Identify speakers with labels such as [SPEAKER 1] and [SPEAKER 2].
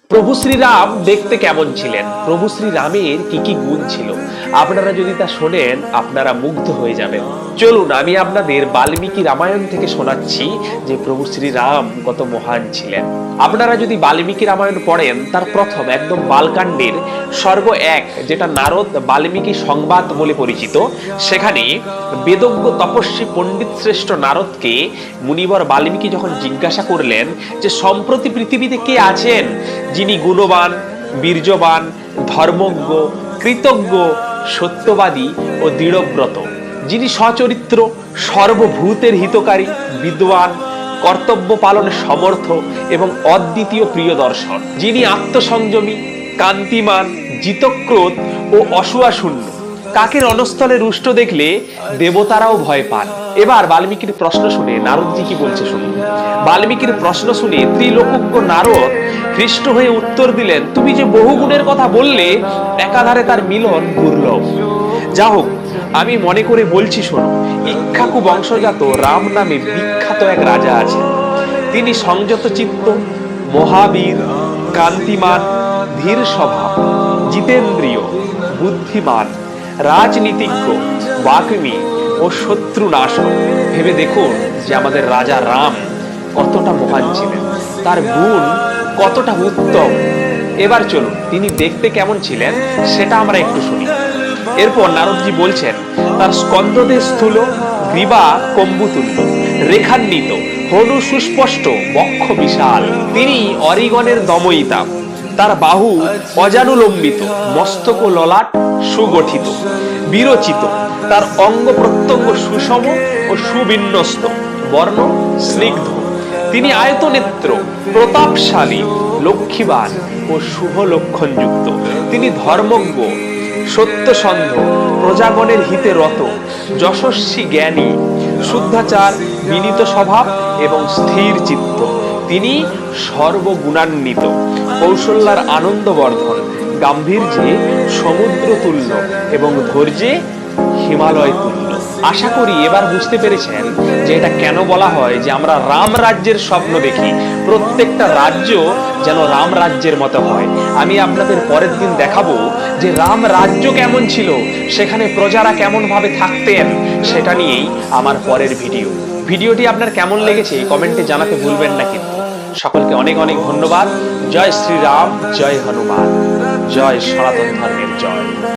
[SPEAKER 1] প্রভু শ্রীরাম দেখতে কেমন ছিলেন, প্রভু শ্রীরামের কি কি গুণ ছিল, আপনারা যদি তা শোনেন আপনারা মুগ্ধ হয়ে যাবেন। চলুন আমি আপনাদের বাল্মীকি রামায়ণ থেকে শোনাচ্ছি যে প্রভু শ্রীরাম কত মহান ছিলেন। আপনারা যদি বাল্মীকি রামায়ণ পড়েন তার প্রথম একদম বালকাণ্ডের সর্গ 1, যেটা নারদ বাল্মীকি সংবাদ বলে পরিচিত, সেখানে বেদজ্ঞ তপস্বী পণ্ডিত শ্রেষ্ঠ নারদকে মুনিবর বাল্মীকি যখন জিজ্ঞাসা করলেন যে সম্প্রতি পৃথিবীতে কে আছেন যিনি গুণবান, বীর্যবান, ধর্মজ্ঞ, কৃতজ্ঞ, সত্যবাদী ও দৃঢ়ব্রত, যিনি সচরিত্র, সর্বভূতের হিতকারী, বিদ্বান, কর্তব্য পালনে সমর্থ এবং অদ্বিতীয় প্রিয় দর্শন, যিনি আত্মসংযমী, কান্তিমান, জিতক্রোধ ও অসূয়াশূন্য, কাকে রণস্থলে রুষ্ট দেখলে দেবতারাও ভয় পান। এবার বাল্মীকির প্রশ্ন শুনে নারদজি কি বলছে শুনুন। বাল্মীকির প্রশ্ন শুনে ত্রিলোকজ্ঞ নারদ হৃষ্ট হয়ে উত্তর দিলেন, তুমি যে বহু গুণের কথা বললে একাধারে তার মিলন দুর্লভ। যা হোক, আমি মনে করে বলছি শোনো। ইক্ষ্বাকু বংশজাত রাম নামে বিখ্যাত এক রাজা আছেন। তিনি সংযত চিত্ত, মহাবীর, কান্তিমান, ধীর স্বভাব, জিতেন্দ্রিয়, বুদ্ধিমান, রাজনীতিজ্ঞ, বাগ্মী ও শত্রু নাশক। ভেবে দেখুন যে আমাদের রাজা রাম কতটা মহান ছিলেন, তার গুণ কতটা উত্তম। এবার চলুন তিনি দেখতে কেমন ছিলেন সেটা আমরা একটু শুনি। এরপর নারদজি বলছেন, তার স্কন্ধদেশ স্থূল, গ্রীবা কম্বুতুল্য, রেখান্বিত, হনু সুস্পষ্ট, বক্ষ বিশাল। তিনি অরিগণের দময়িতা, তার বাহু অজানুলম্বিত, মস্তক ও ললাট সুগঠিত, বিরচিত, তার অঙ্গ প্রত্যঙ্গ সুষম ও সুবিন্যস্ত, বর্ণ স্নিগ্ধ। তিনি আয়তনেত্র, প্রতাপশালী, লক্ষ্মীবান ও শুভ লক্ষণযুক্ত। তিনি ধর্মজ্ঞ, সত্যসন্ধ, প্রজাগণের হিতে রত, যশস্বী, জ্ঞানী, শুদ্ধাচার, বিনীত স্বভাব এবং স্থির চিত্ত। তিনি সর্বগুণান্বিত, কৌশল্যার আনন্দবর্ধন, গাম্ভীর্যে সমুদ্র তুল্য এবং ধৈর্যে হিমালয় তুল্য। আশা করি এবার বুঝতে পেরেছেন যে এটা কেন বলা হয় যে আমরা রাম রাজ্যের স্বপ্ন দেখি, প্রত্যেকটা রাজ্য যেন রাম রাজ্যের মতো হয়। আমি আপনাদের পরের দিন দেখাবো যে রাম রাজ্য কেমন ছিল, সেখানে প্রজারা কেমন ভাবে থাকতেন, সেটা নিয়েই আমার পরের ভিডিওটি আপনার কেমন লেগেছে কমেন্টে জানাতে ভুলবেন না কিন্তু। সকলকে অনেক অনেক ধন্যবাদ। জয় শ্রীরাম, জয় হনুমান, জয় সনাতন ধর্মের জয়।